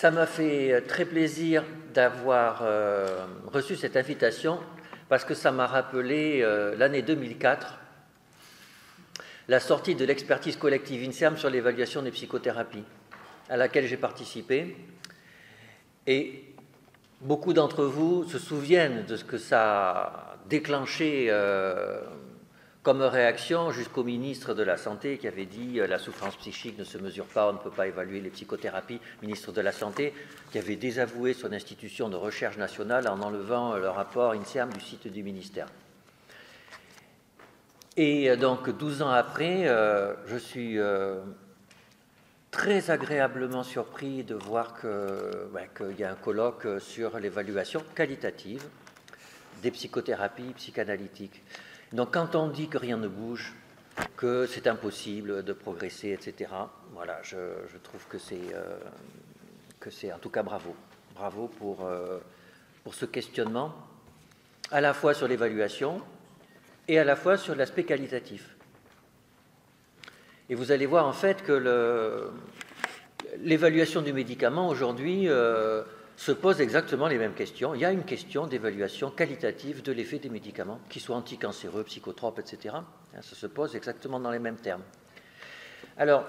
Ça m'a fait très plaisir d'avoir reçu cette invitation parce que ça m'a rappelé l'année 2004, la sortie de l'expertise collective INSERM sur l'évaluation des psychothérapies, à laquelle j'ai participé. Et beaucoup d'entre vous se souviennent de ce que ça a déclenché comme réaction jusqu'au ministre de la Santé qui avait dit la souffrance psychique ne se mesure pas, on ne peut pas évaluer les psychothérapies, ministre de la Santé, qui avait désavoué son institution de recherche nationale en enlevant le rapport INSERM du site du ministère. Et donc 12 ans après, je suis très agréablement surpris de voir qu'il y a un colloque sur l'évaluation qualitative des psychothérapies psychanalytiques. Donc quand on dit que rien ne bouge, que c'est impossible de progresser, etc., voilà, je trouve que c'est en tout cas bravo. Bravo pour ce questionnement, à la fois sur l'évaluation et à la fois sur l'aspect qualitatif. Et vous allez voir en fait que l'évaluation du médicament aujourd'hui se pose exactement les mêmes questions. Il y a une question d'évaluation qualitative de l'effet des médicaments, qu'ils soient anticancéreux, psychotropes, etc. Ça se pose exactement dans les mêmes termes. Alors,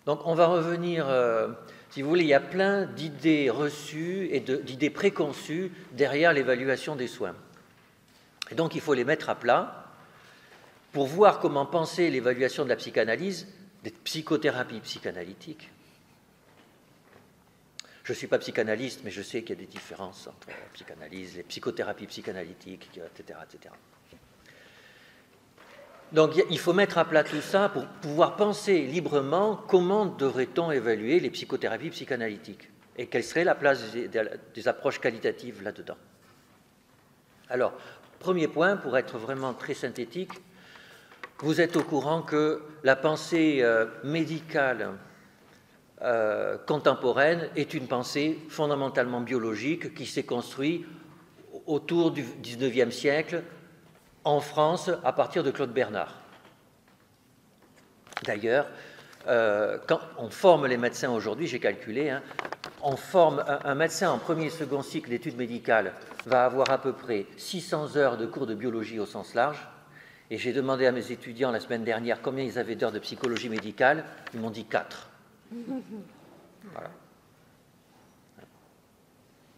donc on va revenir, si vous voulez, il y a plein d'idées reçues et d'idées préconçues derrière l'évaluation des soins. Et donc il faut les mettre à plat pour voir comment penser l'évaluation de la psychanalyse, des psychothérapies psychanalytiques. Je ne suis pas psychanalyste, mais je sais qu'il y a des différences entre la psychanalyse, les psychothérapies psychanalytiques, etc., etc. Donc il faut mettre à plat tout ça pour pouvoir penser librement comment devrait-on évaluer les psychothérapies psychanalytiques et quelle serait la place des approches qualitatives là-dedans. Alors, premier point, pour être vraiment très synthétique, vous êtes au courant que la pensée médicale contemporaine est une pensée fondamentalement biologique qui s'est construite autour du XIXe siècle en France à partir de Claude Bernard. D'ailleurs, quand on forme les médecins aujourd'hui, j'ai calculé, on forme un médecin en premier et second cycle d'études médicales va avoir à peu près 600 heures de cours de biologie au sens large. Et j'ai demandé à mes étudiants la semaine dernière combien ils avaient d'heures de psychologie médicale. Ils m'ont dit 4. Voilà.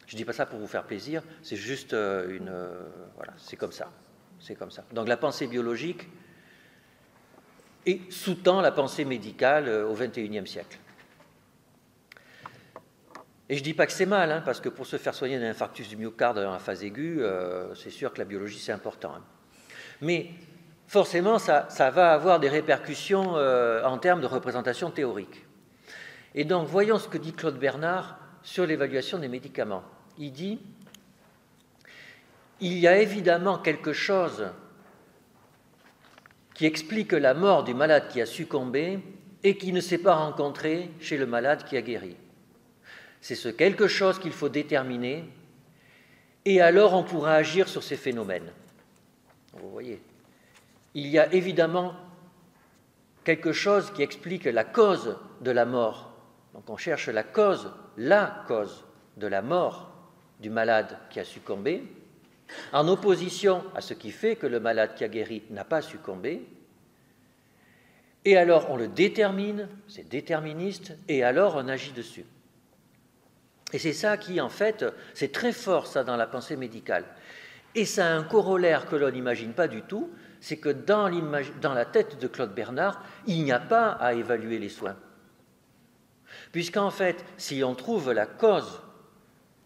Je ne dis pas ça pour vous faire plaisir, c'est juste voilà, c'est comme ça. C'est comme ça. Donc la pensée biologique sous-tend la pensée médicale au XXIe siècle. Et je ne dis pas que c'est mal, parce que pour se faire soigner d'un infarctus du myocarde en phase aiguë, c'est sûr que la biologie c'est important. Mais forcément, ça va avoir des répercussions en termes de représentation théorique. Et donc, voyons ce que dit Claude Bernard sur l'évaluation des médicaments. Il dit « Il y a évidemment quelque chose qui explique la mort du malade qui a succombé et qui ne s'est pas rencontré chez le malade qui a guéri. C'est ce quelque chose qu'il faut déterminer et alors on pourra agir sur ces phénomènes. » Vous voyez, il y a évidemment quelque chose qui explique la cause de la mort. Donc on cherche la cause de la mort du malade qui a succombé, en opposition à ce qui fait que le malade qui a guéri n'a pas succombé. Et alors on le détermine, c'est déterministe, et alors on agit dessus. Et c'est ça qui, en fait, c'est très fort ça dans la pensée médicale. Et ça a un corollaire que l'on n'imagine pas du tout, c'est que dans la tête de Claude Bernard, il n'y a pas à évaluer les soins. Puisqu'en fait, si on trouve la cause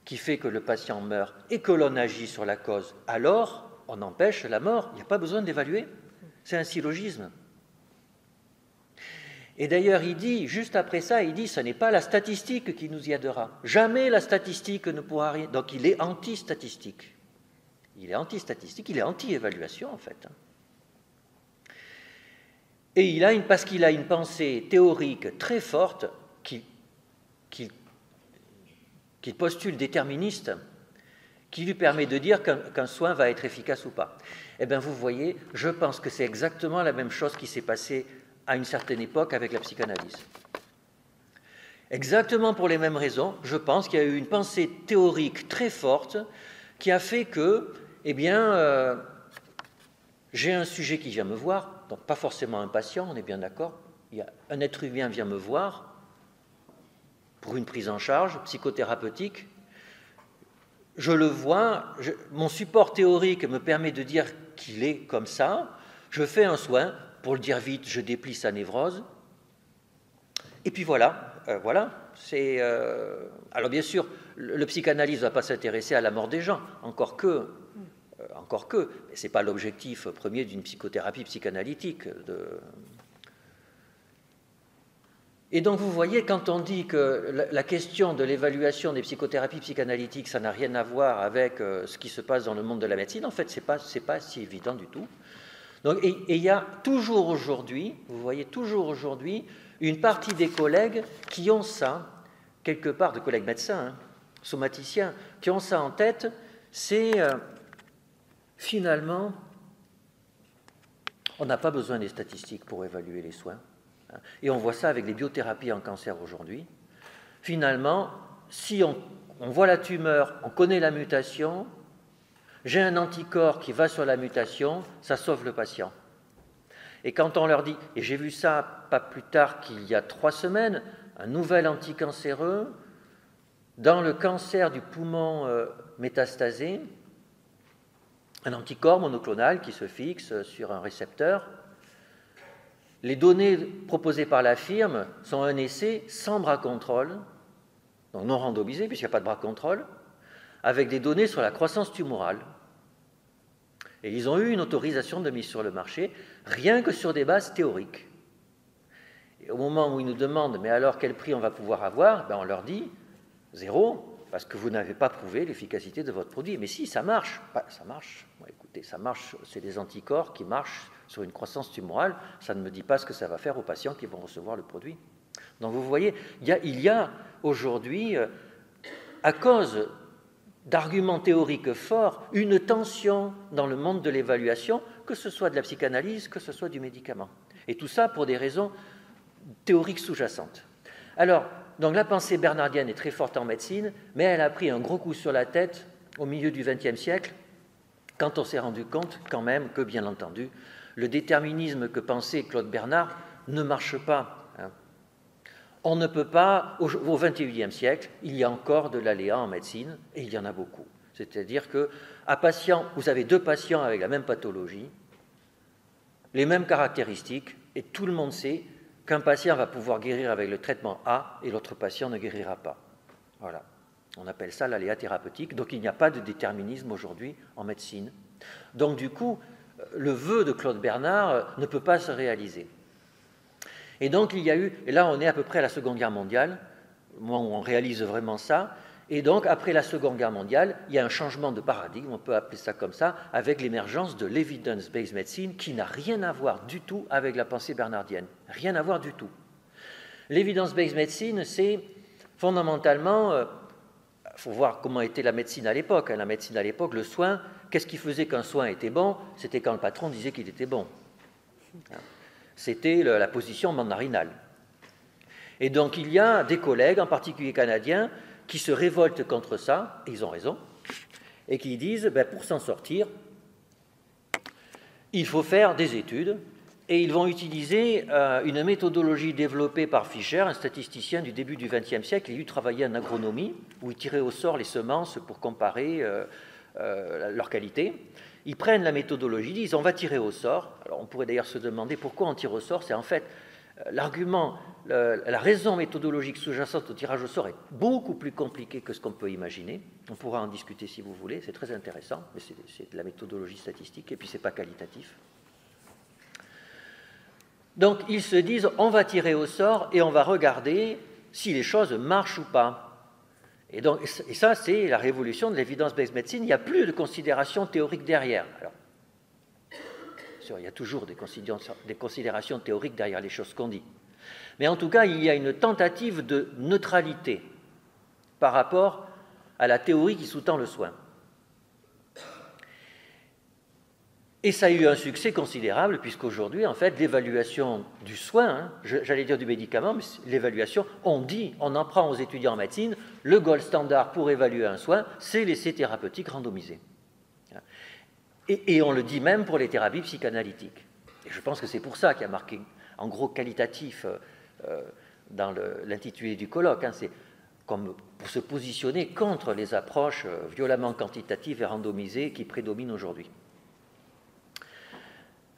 qui fait que le patient meurt et que l'on agit sur la cause, alors on empêche la mort, il n'y a pas besoin d'évaluer. C'est un syllogisme. Et d'ailleurs, il dit, juste après ça, il dit, ce n'est pas la statistique qui nous y aidera. Jamais la statistique ne pourra rien. Donc il est anti-statistique. Il est anti-statistique, il est anti-évaluation en fait. Et parce qu'il a une pensée théorique très forte qu'il postule déterministe, qui lui permet de dire qu'un soin va être efficace ou pas. Eh bien, vous voyez, je pense que c'est exactement la même chose qui s'est passée à une certaine époque avec la psychanalyse. Exactement pour les mêmes raisons, je pense qu'il y a eu une pensée théorique très forte qui a fait que, eh bien, j'ai un sujet qui vient me voir, donc pas forcément un patient, on est bien d'accord. Un être humain vient me voir pour une prise en charge psychothérapeutique. Je le vois, mon support théorique me permet de dire qu'il est comme ça. Je fais un soin, pour le dire vite, je déplie sa névrose. Et puis voilà, alors bien sûr, le psychanalyste ne va pas s'intéresser à la mort des gens, encore que, mais ce n'est pas l'objectif premier d'une psychothérapie psychanalytique. Et donc vous voyez, quand on dit que la question de l'évaluation des psychothérapies psychanalytiques, ça n'a rien à voir avec ce qui se passe dans le monde de la médecine, en fait, c'est pas si évident du tout. Donc, et il y a toujours aujourd'hui, vous voyez, toujours aujourd'hui, une partie des collègues qui ont ça, quelque part, de collègues médecins, somaticiens, qui ont ça en tête, c'est finalement, on n'a pas besoin des statistiques pour évaluer les soins. Et on voit ça avec les biothérapies en cancer aujourd'hui. Finalement, si on voit la tumeur, on connaît la mutation, j'ai un anticorps qui va sur la mutation, ça sauve le patient. Et quand on leur dit, et j'ai vu ça pas plus tard qu'il y a 3 semaines, un nouvel anticancéreux dans le cancer du poumon métastasé, un anticorps monoclonal qui se fixe sur un récepteur. Les données proposées par la firme sont un essai sans bras contrôle, donc non randomisé puisqu'il n'y a pas de bras contrôle, avec des données sur la croissance tumorale. Et ils ont eu une autorisation de mise sur le marché, rien que sur des bases théoriques. Et au moment où ils nous demandent, mais alors quel prix on va pouvoir avoir, on leur dit 0, parce que vous n'avez pas prouvé l'efficacité de votre produit. Mais si, ça marche. Ça marche. Bon, écoutez, ça marche, c'est des anticorps qui marchent sur une croissance tumorale. Ça ne me dit pas ce que ça va faire aux patients qui vont recevoir le produit. Donc vous voyez, il y a aujourd'hui, à cause d'arguments théoriques forts, une tension dans le monde de l'évaluation, que ce soit de la psychanalyse, que ce soit du médicament. Et tout ça pour des raisons théoriques sous-jacentes. Alors, donc la pensée bernardienne est très forte en médecine, mais elle a pris un gros coup sur la tête au milieu du XXe siècle, quand on s'est rendu compte quand même que, bien entendu, le déterminisme que pensait Claude Bernard ne marche pas. On ne peut pas, au XXIe siècle, il y a encore de l'aléa en médecine, et il y en a beaucoup. C'est-à-dire qu'à patient, vous avez 2 patients avec la même pathologie, les mêmes caractéristiques, et tout le monde sait qu'un patient va pouvoir guérir avec le traitement A et l'autre patient ne guérira pas. Voilà. On appelle ça l'aléa thérapeutique. Donc il n'y a pas de déterminisme aujourd'hui en médecine. Donc du coup, le vœu de Claude Bernard ne peut pas se réaliser. Et donc il y a eu, et là on est à peu près à la Seconde Guerre mondiale, où on réalise vraiment ça, et donc après la Seconde Guerre mondiale, il y a un changement de paradigme, on peut appeler ça comme ça, avec l'émergence de l'evidence-based medicine qui n'a rien à voir du tout avec la pensée bernardienne. Rien à voir du tout. L'evidence-based medicine, c'est fondamentalement, il faut voir comment était la médecine à l'époque. La médecine à l'époque, le soin, qu'est-ce qui faisait qu'un soin était bon? C'était quand le patron disait qu'il était bon. C'était la position mandarinale. Et donc il y a des collègues, en particulier canadiens, qui se révoltent contre ça, et ils ont raison, et qui disent, pour s'en sortir, il faut faire des études, et ils vont utiliser une méthodologie développée par Fischer, un statisticien du début du XXe siècle. Il a travaillé en agronomie, où il tirait au sort les semences pour comparer leur qualité. Ils prennent la méthodologie, disent on va tirer au sort. Alors on pourrait d'ailleurs se demander pourquoi on tire au sort. C'est en fait l'argument, la raison méthodologique sous-jacente au tirage au sort est beaucoup plus compliquée que ce qu'on peut imaginer. On pourra en discuter si vous voulez, c'est très intéressant, mais c'est de la méthodologie statistique et puis c'est pas qualitatif. Donc ils se disent on va tirer au sort et on va regarder si les choses marchent ou pas. Et ça, c'est la révolution de l'evidence-based medicine. Il n'y a plus de considérations théoriques derrière. Alors, il y a toujours des considérations théoriques derrière les choses qu'on dit. Mais en tout cas, il y a une tentative de neutralité par rapport à la théorie qui sous-tend le soin. Et ça a eu un succès considérable, puisqu'aujourd'hui, en fait, l'évaluation du soin, hein, j'allais dire du médicament, mais l'évaluation, on en prend aux étudiants en médecine, le gold standard pour évaluer un soin, c'est l'essai thérapeutique randomisé. Et on le dit même pour les thérapies psychanalytiques. Et je pense que c'est pour ça qu'il y a marqué, en gros, qualitatif dans l'intitulé du colloque. Hein, c'est comme pour se positionner contre les approches violemment quantitatives et randomisées qui prédominent aujourd'hui.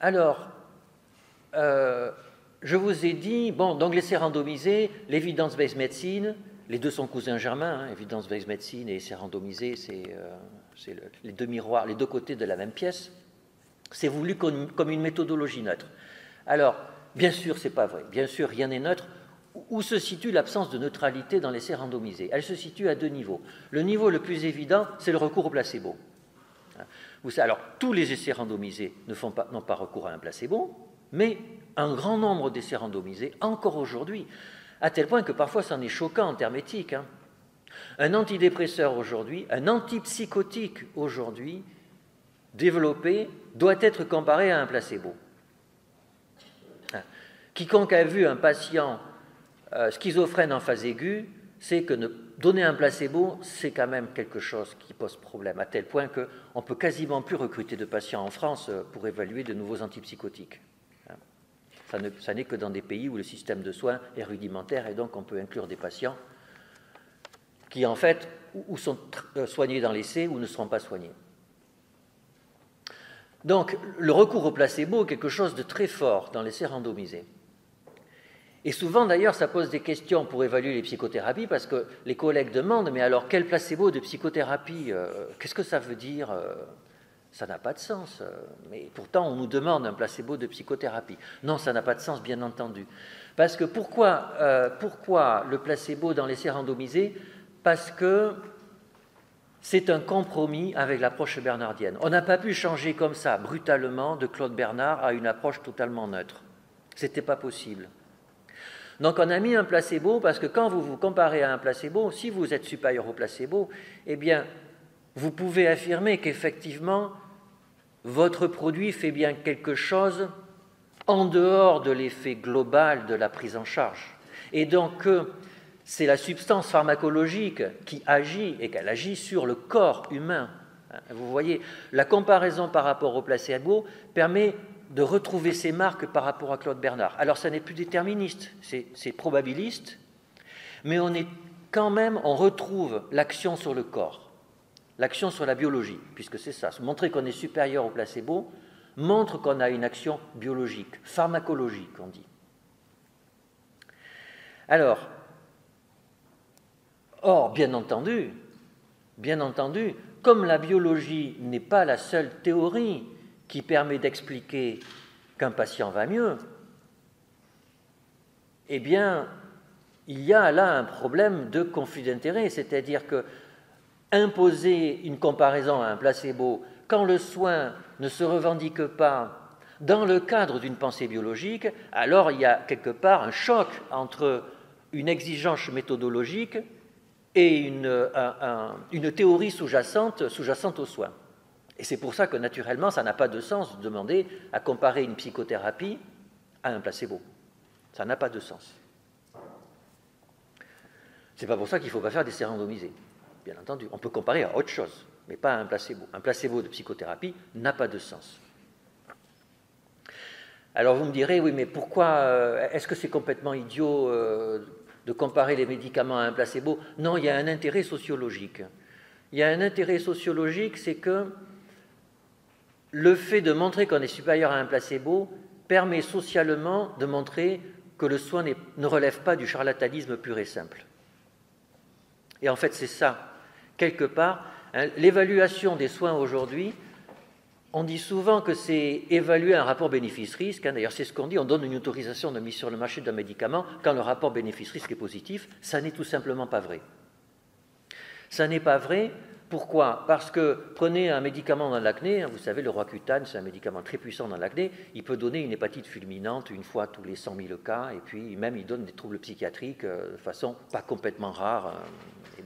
Alors, je vous ai dit, bon, donc l'essai randomisé, l'evidence-based medicine, les deux sont cousins germains, hein, evidence-based medicine et essai randomisé, c'est les deux miroirs, les deux côtés de la même pièce. C'est voulu comme une méthodologie neutre. Alors, bien sûr, ce n'est pas vrai. Bien sûr, rien n'est neutre. Où se situe l'absence de neutralité dans l'essai randomisé? Elle se situe à deux niveaux. Le niveau le plus évident, c'est le recours au placebo. Alors, tous les essais randomisés n'ont pas recours à un placebo, mais un grand nombre d'essais randomisés, encore aujourd'hui, à tel point que parfois, c'en est choquant en termes éthiques. Hein. Un antidépresseur aujourd'hui, un antipsychotique aujourd'hui, développé, doit être comparé à un placebo. Quiconque a vu un patient schizophrène en phase aiguë sait que donner un placebo, c'est quand même quelque chose qui pose problème, à tel point qu'on ne peut quasiment plus recruter de patients en France pour évaluer de nouveaux antipsychotiques. Ça n'est que dans des pays où le système de soins est rudimentaire et donc on peut inclure des patients qui, en fait, ou sont soignés dans l'essai ou ne seront pas soignés. Donc, le recours au placebo est quelque chose de très fort dans l'essai randomisé. Et souvent, d'ailleurs, ça pose des questions pour évaluer les psychothérapies, parce que les collègues demandent, mais alors, quel placebo de psychothérapie? Qu'est-ce que ça veut dire? Ça n'a pas de sens. Mais pourtant, on nous demande un placebo de psychothérapie. Non, ça n'a pas de sens, bien entendu. Parce que pourquoi le placebo dans l'essai randomisé? Parce que c'est un compromis avec l'approche bernardienne. On n'a pas pu changer comme ça, brutalement, de Claude Bernard à une approche totalement neutre. Ce n'était pas possible. Donc on a mis un placebo parce que quand vous vous comparez à un placebo, si vous êtes supérieur au placebo, eh bien, vous pouvez affirmer qu'effectivement, votre produit fait bien quelque chose en dehors de l'effet global de la prise en charge. Et donc, c'est la substance pharmacologique qui agit et qu'elle agit sur le corps humain. Vous voyez, la comparaison par rapport au placebo permet de retrouver ces marques par rapport à Claude Bernard. Alors, ça n'est plus déterministe, c'est probabiliste, mais on retrouve l'action sur le corps, l'action sur la biologie, puisque c'est ça. Montrer qu'on est supérieur au placebo montre qu'on a une action biologique, pharmacologique, on dit. Alors, bien entendu, comme la biologie n'est pas la seule théorie qui permet d'expliquer qu'un patient va mieux, eh bien, il y a là un problème de conflit d'intérêts, c'est-à-dire que imposer une comparaison à un placebo quand le soin ne se revendique pas dans le cadre d'une pensée biologique, alors il y a quelque part un choc entre une exigence méthodologique et une théorie sous-jacente aux soins. Et c'est pour ça que, naturellement, ça n'a pas de sens de demander à comparer une psychothérapie à un placebo. Ça n'a pas de sens. C'est pas pour ça qu'il ne faut pas faire d'essais randomisés, bien entendu. On peut comparer à autre chose, mais pas à un placebo. Un placebo de psychothérapie n'a pas de sens. Alors vous me direz, oui, mais pourquoi, est-ce que c'est complètement idiot de comparer les médicaments à un placebo? Non, il y a un intérêt sociologique. Il y a un intérêt sociologique, c'est que le fait de montrer qu'on est supérieur à un placebo permet socialement de montrer que le soin ne relève pas du charlatanisme pur et simple. Et en fait, c'est ça. Quelque part, l'évaluation des soins aujourd'hui, on dit souvent que c'est évaluer un rapport bénéfice-risque. D'ailleurs, c'est ce qu'on dit, on donne une autorisation de mise sur le marché d'un médicament quand le rapport bénéfice-risque est positif. Ça n'est tout simplement pas vrai. Ça n'est pas vrai. Pourquoi? Parce que prenez un médicament dans l'acné, vous savez, le Roaccutane, c'est un médicament très puissant dans l'acné, il peut donner une hépatite fulminante une fois tous les 100 000 cas, et puis même il donne des troubles psychiatriques de façon pas complètement rare,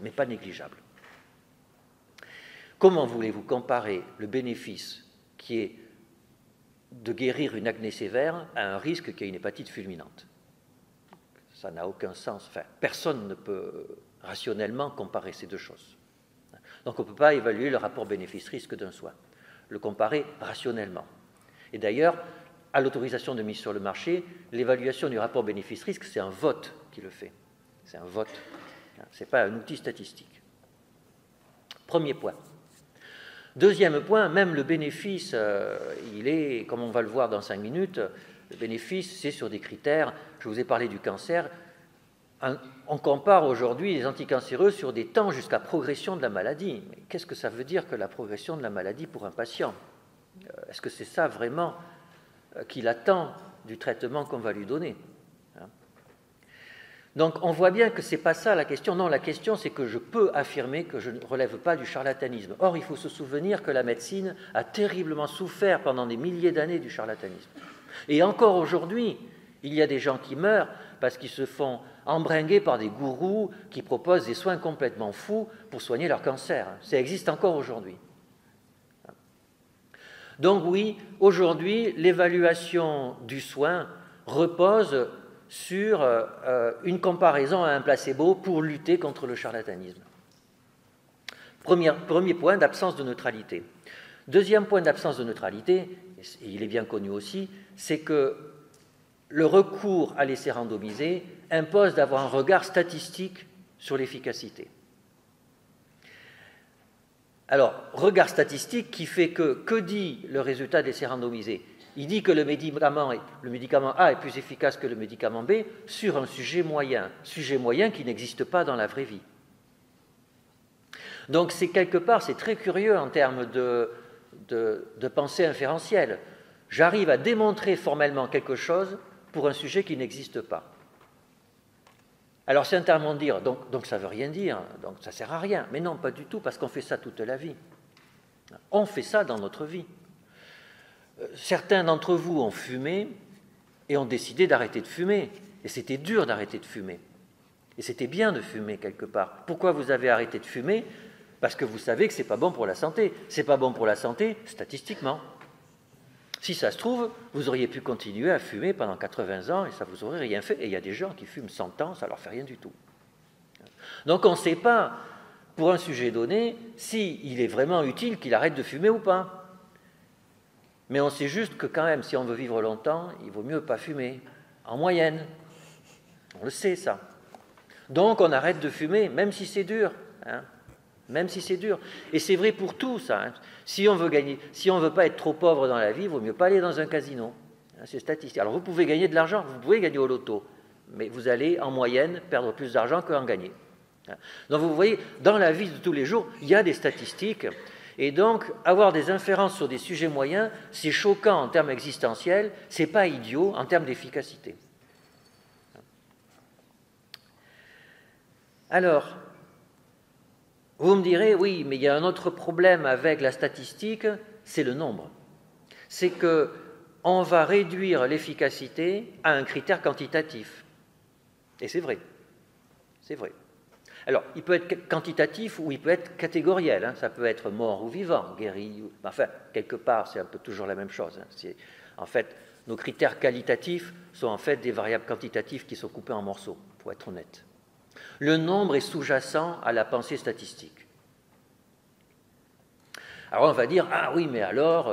mais pas négligeable. Comment voulez-vous comparer le bénéfice qui est de guérir une acné sévère à un risque qu'il y ait une hépatite fulminante. Ça n'a aucun sens. Enfin, personne ne peut rationnellement comparer ces deux choses. Donc on ne peut pas évaluer le rapport bénéfice-risque d'un soin, le comparer rationnellement. Et d'ailleurs, à l'autorisation de mise sur le marché, l'évaluation du rapport bénéfice-risque, c'est un vote qui le fait. C'est un vote. Ce n'est pas un outil statistique. Premier point. Deuxième point, même le bénéfice, il est, comme on va le voir dans 5 minutes, le bénéfice, c'est sur des critères. Je vous ai parlé du cancer. On compare aujourd'hui les anticancéreux sur des temps jusqu'à progression de la maladie. Mais qu'est-ce que ça veut dire que la progression de la maladie pour un patient? Est-ce que c'est ça vraiment qu'il attend du traitement qu'on va lui donner? Donc on voit bien que ce n'est pas ça la question. Non, la question c'est que je peux affirmer que je ne relève pas du charlatanisme. Or, il faut se souvenir que la médecine a terriblement souffert pendant des milliers d'années du charlatanisme. Et encore aujourd'hui, il y a des gens qui meurent parce qu'ils se font embringuer par des gourous qui proposent des soins complètement fous pour soigner leur cancer. Ça existe encore aujourd'hui. Donc oui, aujourd'hui, l'évaluation du soin repose sur une comparaison à un placebo pour lutter contre le charlatanisme. Premier point d'absence de neutralité. Deuxième point d'absence de neutralité, et il est bien connu aussi, c'est que le recours à l'essai randomisé impose d'avoir un regard statistique sur l'efficacité. Alors, regard statistique qui fait que dit le résultat de l'essai randomisé? Il dit que le médicament A est plus efficace que le médicament B sur un sujet moyen qui n'existe pas dans la vraie vie. Donc, c'est quelque part, c'est très curieux en termes de pensée inférentielle. J'arrive à démontrer formellement quelque chose pour un sujet qui n'existe pas. Alors c'est intéressant de dire, donc ça ne veut rien dire, donc ça ne sert à rien. Mais non, pas du tout, parce qu'on fait ça toute la vie. On fait ça dans notre vie. Certains d'entre vous ont fumé et ont décidé d'arrêter de fumer. Et c'était dur d'arrêter de fumer. Et c'était bien de fumer quelque part. Pourquoi vous avez arrêté de fumer? Parce que vous savez que ce n'est pas bon pour la santé. Ce n'est pas bon pour la santé statistiquement. Si ça se trouve, vous auriez pu continuer à fumer pendant 80 ans et ça ne vous aurait rien fait. Et il y a des gens qui fument 100 ans, ça ne leur fait rien du tout. Donc on ne sait pas, pour un sujet donné, s'il est vraiment utile qu'il arrête de fumer ou pas. Mais on sait juste que quand même, si on veut vivre longtemps, il vaut mieux pas fumer, en moyenne. On le sait, ça. Donc on arrête de fumer, même si c'est dur. Même si c'est dur. Et c'est vrai pour tout, ça. Si on veut pas être trop pauvre dans la vie, il vaut mieux pas aller dans un casino. C'est statistique. Alors vous pouvez gagner de l'argent, vous pouvez gagner au loto, mais vous allez en moyenne perdre plus d'argent qu'en gagner. Donc vous voyez, dans la vie de tous les jours, il y a des statistiques, et donc avoir des inférences sur des sujets moyens, c'est choquant en termes existentiels, c'est pas idiot en termes d'efficacité. Alors, vous me direz, oui, mais il y a un autre problème avec la statistique, c'est le nombre. C'est qu'on va réduire l'efficacité à un critère quantitatif. Et c'est vrai. C'est vrai. Alors, il peut être quantitatif ou il peut être catégoriel. Ça peut être mort ou vivant, guéri. Enfin, quelque part, c'est un peu toujours la même chose. En fait, nos critères qualitatifs sont en fait des variables quantitatives qui sont coupées en morceaux, pour être honnête. Le nombre est sous-jacent à la pensée statistique. Alors on va dire, ah oui, mais alors,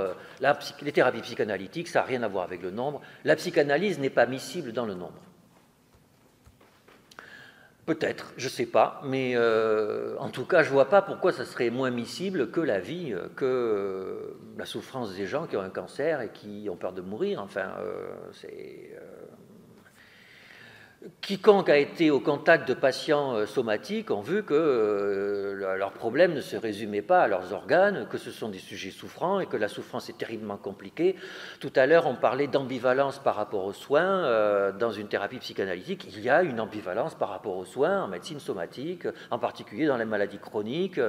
les thérapies psychanalytiques, ça n'a rien à voir avec le nombre. La psychanalyse n'est pas miscible dans le nombre. Peut-être, je ne sais pas, mais en tout cas, je ne vois pas pourquoi ça serait moins miscible que la vie, que la souffrance des gens qui ont un cancer et qui ont peur de mourir. Enfin, quiconque a été au contact de patients somatiques ont vu que leurs problèmes ne se résumaient pas à leurs organes, que ce sont des sujets souffrants et que la souffrance est terriblement compliquée. Tout à l'heure, on parlait d'ambivalence par rapport aux soins. Dans une thérapie psychanalytique, il y a une ambivalence par rapport aux soins en médecine somatique, en particulier dans les maladies chroniques.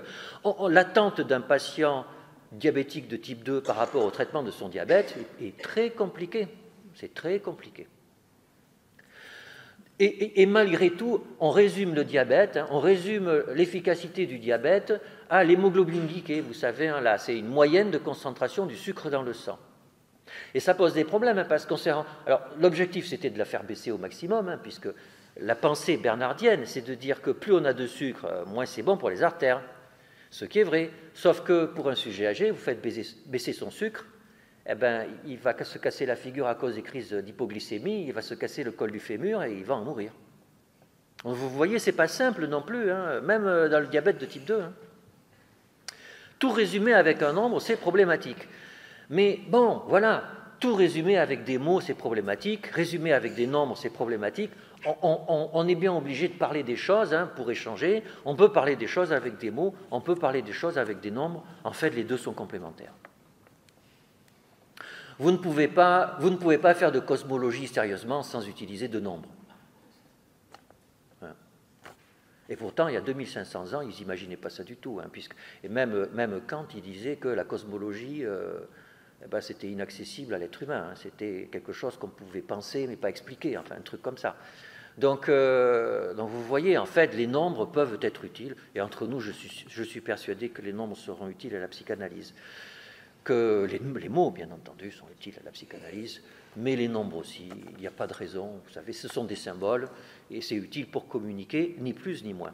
L'attente d'un patient diabétique de type 2 par rapport au traitement de son diabète est très compliquée. C'est très compliqué. Et malgré tout, on résume le diabète, on résume l'efficacité du diabète à l'hémoglobine glyquée. Vous savez, là, c'est une moyenne de concentration du sucre dans le sang. Et ça pose des problèmes, hein, parce qu'on s'est... Alors, l'objectif, c'était de la faire baisser au maximum, hein, puisque la pensée bernardienne, c'est de dire que plus on a de sucre, moins c'est bon pour les artères. Ce qui est vrai, sauf que pour un sujet âgé, vous faites baisser son sucre, eh ben, il va se casser la figure à cause des crises d'hypoglycémie, il va se casser le col du fémur et il va en mourir. Donc, vous voyez, c'est pas simple non plus, hein, même dans le diabète de type 2. Hein. Tout résumé avec un nombre, c'est problématique. Mais bon, voilà, tout résumé avec des mots, c'est problématique, résumé avec des nombres, c'est problématique. On est bien obligé de parler des choses, hein, pour échanger. On peut parler des choses avec des mots, on peut parler des choses avec des nombres. En fait, les deux sont complémentaires. Vous ne pouvez pas faire de cosmologie sérieusement sans utiliser de nombres. Et pourtant, il y a 2500 ans, ils n'imaginaient pas ça du tout. Hein, et même Kant, il disait que la cosmologie, c'était inaccessible à l'être humain. Hein, c'était quelque chose qu'on pouvait penser, mais pas expliquer. Enfin, un truc comme ça. Donc vous voyez, en fait, les nombres peuvent être utiles. Et entre nous, je suis persuadé que les nombres seront utiles à la psychanalyse. Que les mots, bien entendu, sont utiles à la psychanalyse. Mais les nombres aussi, il n'y a pas de raison. Vous savez, ce sont des symboles et c'est utile pour communiquer, ni plus ni moins.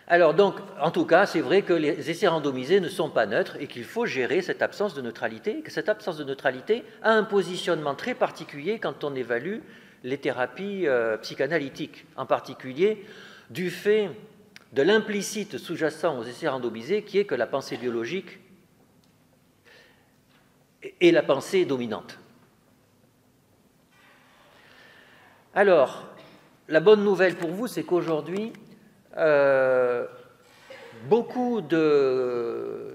Alors donc, en tout cas, c'est vrai que les essais randomisés ne sont pas neutres et qu'il faut gérer cette absence de neutralité, que cette absence de neutralité a un positionnement très particulier quand on évalue les thérapies psychanalytiques, en particulier du fait de l'implicite sous-jacent aux essais randomisés qui est que la pensée biologique et la pensée dominante. Alors, la bonne nouvelle pour vous, c'est qu'aujourd'hui, beaucoup de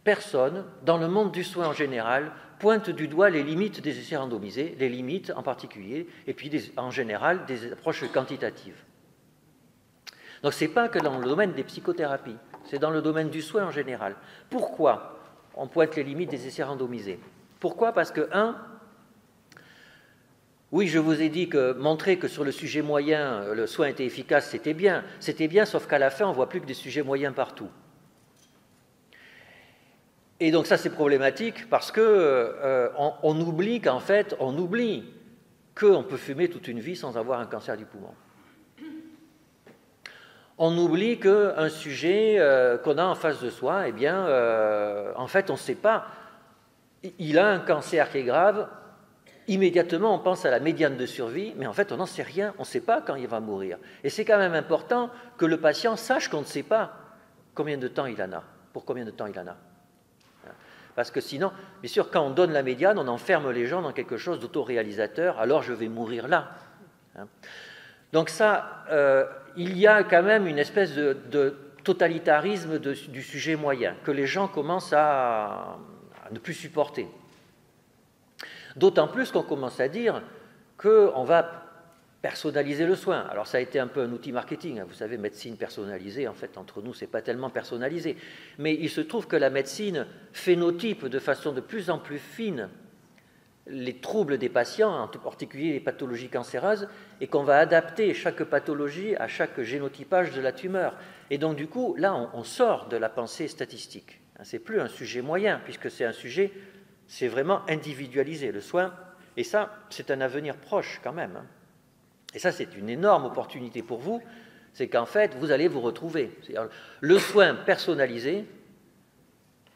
personnes, dans le monde du soin en général, pointent du doigt les limites des essais randomisés, les limites en particulier, et puis en général des approches quantitatives. Donc ce n'est pas que dans le domaine des psychothérapies, c'est dans le domaine du soin en général. Pourquoi on pointe les limites des essais randomisés? Pourquoi? Parce que, oui, je vous ai dit que montrer que sur le sujet moyen, le soin était efficace, c'était bien, sauf qu'à la fin, on ne voit plus que des sujets moyens partout. Et donc ça, c'est problématique parce qu'on oublie qu'en fait, qu'on peut fumer toute une vie sans avoir un cancer du poumon. On oublie qu'un sujet qu'on a en face de soi, eh bien, en fait, on ne sait pas. Il a un cancer qui est grave, immédiatement, on pense à la médiane de survie, mais en fait, on n'en sait rien, on ne sait pas quand il va mourir. Et c'est quand même important que le patient sache qu'on ne sait pas combien de temps il en a, pour combien de temps il en a. Parce que sinon, bien sûr, quand on donne la médiane, on enferme les gens dans quelque chose d'autoréalisateur, alors je vais mourir là. Donc ça, il y a quand même une espèce de totalitarisme du sujet moyen, que les gens commencent à ne plus supporter. D'autant plus qu'on commence à dire qu'on va personnaliser le soin. Alors ça a été un peu un outil marketing, hein. Vous savez, médecine personnalisée, en fait, entre nous, ce n'est pas tellement personnalisé. Mais il se trouve que la médecine phénotype de façon de plus en plus fine les troubles des patients, en particulier les pathologies cancéreuses, et qu'on va adapter chaque pathologie à chaque génotypage de la tumeur. Et donc, du coup, là, on sort de la pensée statistique. Ce n'est plus un sujet moyen, puisque c'est un sujet, c'est vraiment individualisé, le soin. Et ça, c'est un avenir proche quand même. Et ça, c'est une énorme opportunité pour vous, c'est qu'en fait, vous allez vous retrouver. C'est-à-dire, le soin personnalisé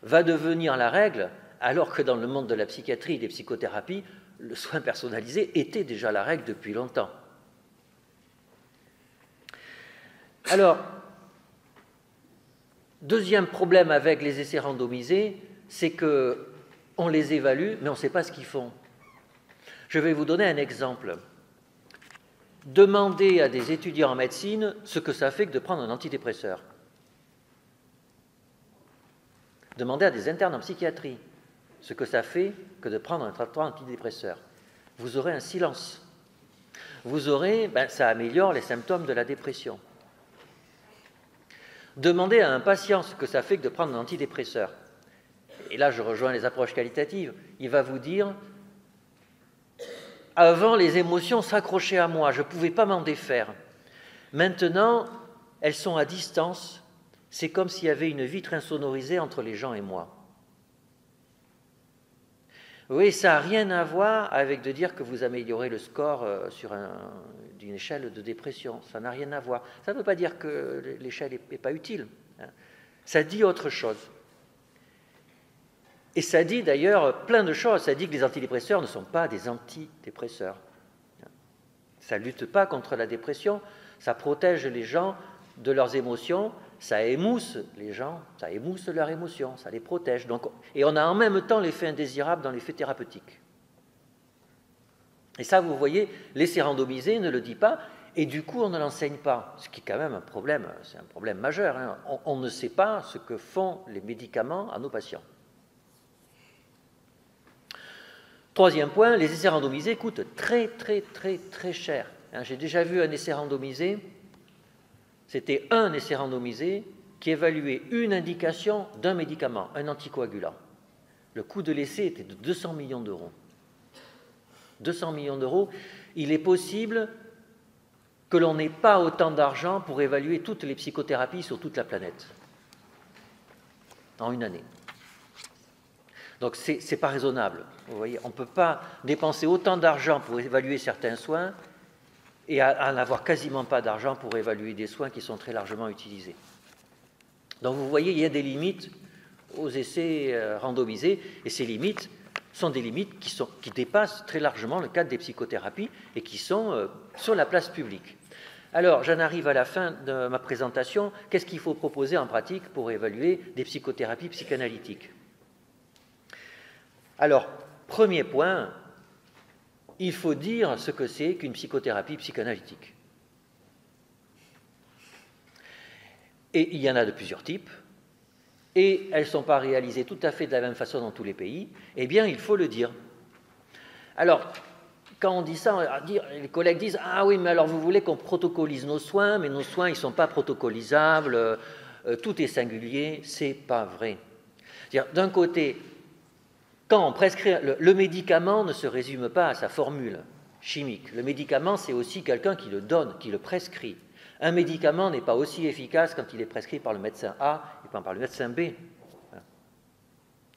va devenir la règle, alors que dans le monde de la psychiatrie et des psychothérapies, le soin personnalisé était déjà la règle depuis longtemps. Alors, deuxième problème avec les essais randomisés, c'est qu'on les évalue, mais on ne sait pas ce qu'ils font. Je vais vous donner un exemple. Demandez à des étudiants en médecine ce que ça fait que de prendre un antidépresseur. Demandez à des internes en psychiatrie ce que ça fait que de prendre un traitement antidépresseur. Vous aurez un silence. Vous aurez, ça améliore les symptômes de la dépression. Demandez à un patient ce que ça fait que de prendre un antidépresseur. Et là, je rejoins les approches qualitatives. Il va vous dire, avant, les émotions s'accrochaient à moi, je ne pouvais pas m'en défaire. Maintenant, elles sont à distance. C'est comme s'il y avait une vitre insonorisée entre les gens et moi. Oui, ça n'a rien à voir avec de dire que vous améliorez le score sur d'une échelle de dépression. Ça n'a rien à voir. Ça ne veut pas dire que l'échelle n'est pas utile. Hein. Ça dit autre chose. Et ça dit d'ailleurs plein de choses. Ça dit que les antidépresseurs ne sont pas des antidépresseurs. Ça ne lutte pas contre la dépression. Ça protège les gens de leurs émotions. Ça émousse les gens, ça émousse leurs émotions, ça les protège. Donc, et on a en même temps l'effet indésirable dans l'effet thérapeutique. Et ça, vous voyez, l'essai randomisé ne le dit pas, et du coup, on ne l'enseigne pas. Ce qui est quand même un problème, c'est un problème majeur. Hein. On ne sait pas ce que font les médicaments à nos patients. Troisième point, les essais randomisés coûtent très, très, très, très cher. Hein, j'ai déjà vu un essai randomisé. C'était un essai randomisé qui évaluait une indication d'un médicament, un anticoagulant. Le coût de l'essai était de 200 millions d'euros. 200 millions d'euros, il est possible que l'on n'ait pas autant d'argent pour évaluer toutes les psychothérapies sur toute la planète en une année. Donc ce n'est pas raisonnable. Vous voyez, on ne peut pas dépenser autant d'argent pour évaluer certains soins et à n'avoir quasiment pas d'argent pour évaluer des soins qui sont très largement utilisés. Donc vous voyez, il y a des limites aux essais randomisés, et ces limites sont des limites qui dépassent très largement le cadre des psychothérapies et qui sont sur la place publique. Alors, j'en arrive à la fin de ma présentation. Qu'est-ce qu'il faut proposer en pratique pour évaluer des psychothérapies psychanalytiques? Alors, premier point, il faut dire ce que c'est qu'une psychothérapie psychanalytique. Et il y en a de plusieurs types, et elles ne sont pas réalisées tout à fait de la même façon dans tous les pays. Eh bien, il faut le dire. Alors, quand on dit ça, les collègues disent « Ah oui, mais alors vous voulez qu'on protocolise nos soins, mais nos soins, ils ne sont pas protocolisables, tout est singulier. » C'est pas vrai. D'un côté, quand on prescrit, le médicament ne se résume pas à sa formule chimique. Le médicament, c'est aussi quelqu'un qui le donne, qui le prescrit. Un médicament n'est pas aussi efficace quand il est prescrit par le médecin A et pas par le médecin B.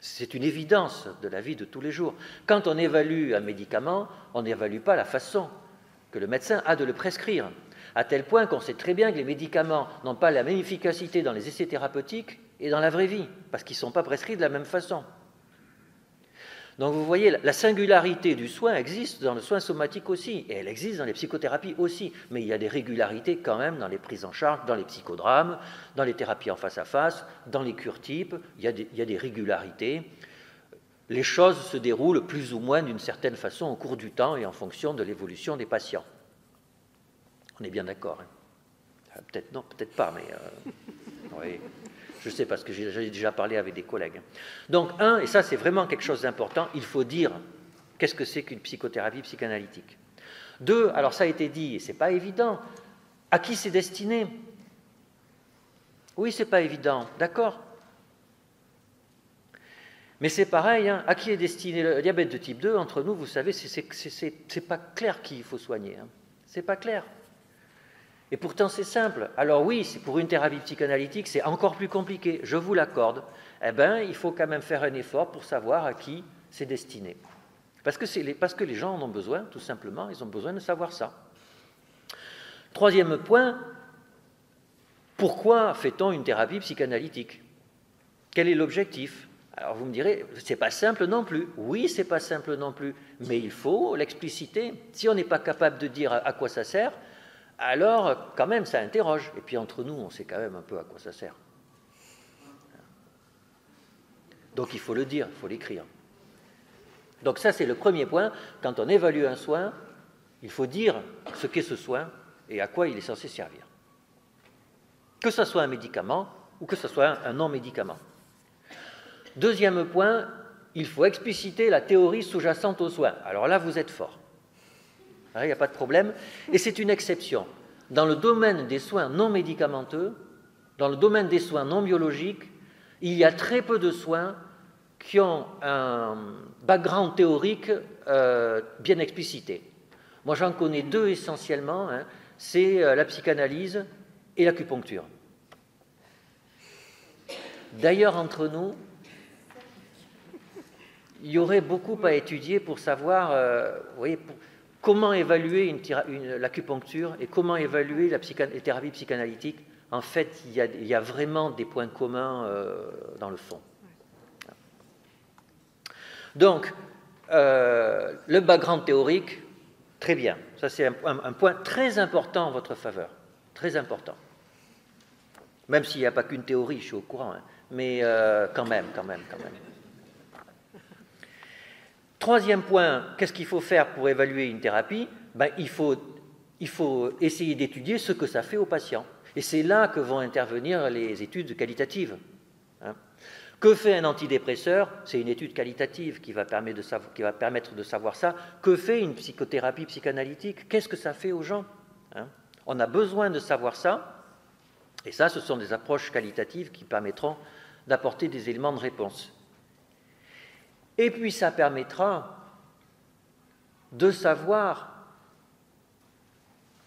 C'est une évidence de la vie de tous les jours. Quand on évalue un médicament, on n'évalue pas la façon que le médecin a de le prescrire, à tel point qu'on sait très bien que les médicaments n'ont pas la même efficacité dans les essais thérapeutiques et dans la vraie vie, parce qu'ils ne sont pas prescrits de la même façon. Donc vous voyez, la singularité du soin existe dans le soin somatique aussi, et elle existe dans les psychothérapies aussi, mais il y a des régularités quand même dans les prises en charge, dans les psychodrames, dans les thérapies en face à face, dans les cures types, il y a des régularités. Les choses se déroulent plus ou moins d'une certaine façon au cours du temps et en fonction de l'évolution des patients. On est bien d'accord, hein? Peut-être non, peut-être pas, mais oui. Je sais parce que j'ai déjà parlé avec des collègues. Donc, et ça c'est vraiment quelque chose d'important, il faut dire qu'est-ce que c'est qu'une psychothérapie psychanalytique. 2, alors ça a été dit, et ce n'est pas évident, à qui c'est destiné? Oui, ce n'est pas évident, d'accord. Mais c'est pareil, hein, à qui est destiné le diabète de type 2? Entre nous, vous savez, c'est pas clair qui il faut soigner. Hein. C'est pas clair. Et pourtant, c'est simple. Alors oui, c'est pour une thérapie psychanalytique, c'est encore plus compliqué, je vous l'accorde. Eh bien, il faut quand même faire un effort pour savoir à qui c'est destiné. Parce que les gens en ont besoin, tout simplement, ils ont besoin de savoir ça. Troisième point, pourquoi fait-on une thérapie psychanalytique? Quel est l'objectif? Alors vous me direz, c'est pas simple non plus. Oui, c'est pas simple non plus, mais il faut l'expliciter. Si on n'est pas capable de dire à quoi ça sert, alors quand même ça interroge. Et puis entre nous, on sait quand même un peu à quoi ça sert. Donc il faut le dire, il faut l'écrire. Donc ça c'est le premier point. Quand on évalue un soin, il faut dire ce qu'est ce soin et à quoi il est censé servir. Que ce soit un médicament ou que ce soit un non-médicament. Deuxième point, il faut expliciter la théorie sous-jacente aux soins. Alors là, vous êtes fort. Il n'y a pas de problème. Et c'est une exception. Dans le domaine des soins non médicamenteux, dans le domaine des soins non biologiques, il y a très peu de soins qui ont un background théorique bien explicité. Moi, j'en connais deux essentiellement. Hein, c'est la psychanalyse et l'acupuncture. D'ailleurs, entre nous, il y aurait beaucoup à étudier pour savoir vous voyez, comment évaluer l'acupuncture et comment évaluer les thérapies psychanalytiques. En fait, il y a vraiment des points communs dans le fond. Donc, le background théorique, très bien. Ça, c'est un point très important en votre faveur. Très important. Même s'il n'y a pas qu'une théorie, je suis au courant. Hein. Mais quand même. Troisième point, qu'est-ce qu'il faut faire pour évaluer une thérapie? Il faut essayer d'étudier ce que ça fait aux patients. Et c'est là que vont intervenir les études qualitatives. Hein. Que fait un antidépresseur? C'est une étude qualitative qui va permettre de savoir ça. Que fait une psychothérapie psychanalytique? Qu'est-ce que ça fait aux gens? Hein. On a besoin de savoir ça. Et ça, ce sont des approches qualitatives qui permettront d'apporter des éléments de réponse. Et puis, ça permettra de savoir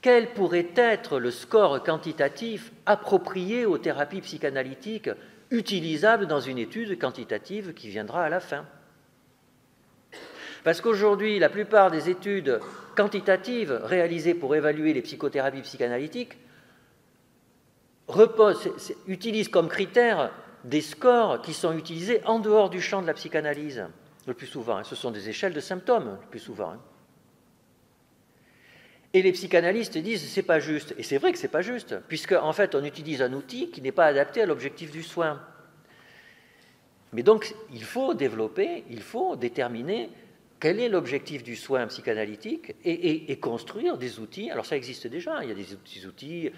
quel pourrait être le score quantitatif approprié aux thérapies psychanalytiques utilisable dans une étude quantitative qui viendra à la fin. Parce qu'aujourd'hui, la plupart des études quantitatives réalisées pour évaluer les psychothérapies psychanalytiques utilisent comme critère des scores qui sont utilisés en dehors du champ de la psychanalyse, le plus souvent. Hein. Ce sont des échelles de symptômes, le plus souvent. Hein. Et les psychanalystes disent c'est pas juste. Et c'est vrai que c'est pas juste, puisque en fait on utilise un outil qui n'est pas adapté à l'objectif du soin. Mais donc il faut déterminer quel est l'objectif du soin psychanalytique et construire des outils. Alors ça existe déjà, il y a des outils.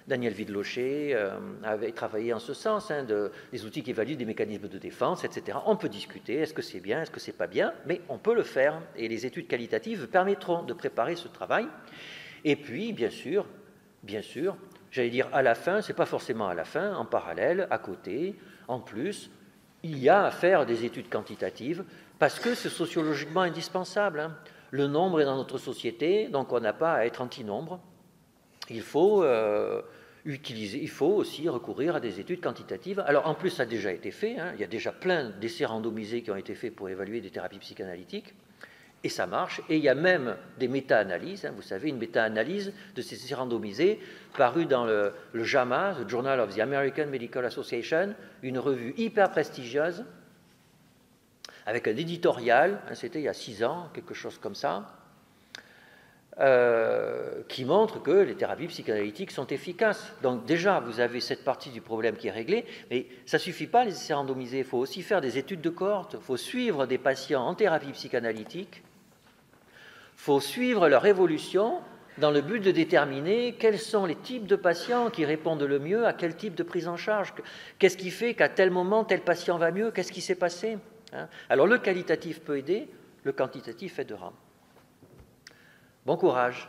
Daniel Vidlocher avait travaillé en ce sens, hein, des outils qui évaluent des mécanismes de défense, etc. On peut discuter, est-ce que c'est bien, est-ce que c'est pas bien, mais on peut le faire, et les études qualitatives permettront de préparer ce travail. Et puis, bien sûr, j'allais dire à la fin, c'est pas forcément à la fin, en parallèle, à côté, en plus, il y a à faire des études quantitatives, parce que c'est sociologiquement indispensable. Hein. Le nombre est dans notre société, donc on n'a pas à être anti-nombre. Il faut aussi recourir à des études quantitatives. Alors en plus, ça a déjà été fait, hein. Il y a déjà plein d'essais randomisés qui ont été faits pour évaluer des thérapies psychanalytiques, et ça marche. Et il y a même des méta-analyses, hein. Vous savez, une méta-analyse de ces essais randomisés parue dans le JAMA, the Journal of the American Medical Association, une revue hyper prestigieuse, avec un éditorial, hein, c'était il y a 6 ans, quelque chose comme ça, qui montre que les thérapies psychanalytiques sont efficaces. Donc déjà, vous avez cette partie du problème qui est réglée, mais ça ne suffit pas les essais randomisés, il faut aussi faire des études de cohorte, il faut suivre des patients en thérapie psychanalytique, il faut suivre leur évolution dans le but de déterminer quels sont les types de patients qui répondent le mieux à quel type de prise en charge, qu'est-ce qui fait qu'à tel moment, tel patient va mieux, qu'est-ce qui s'est passé, hein. Alors le qualitatif peut aider, le quantitatif aidera. Bon courage.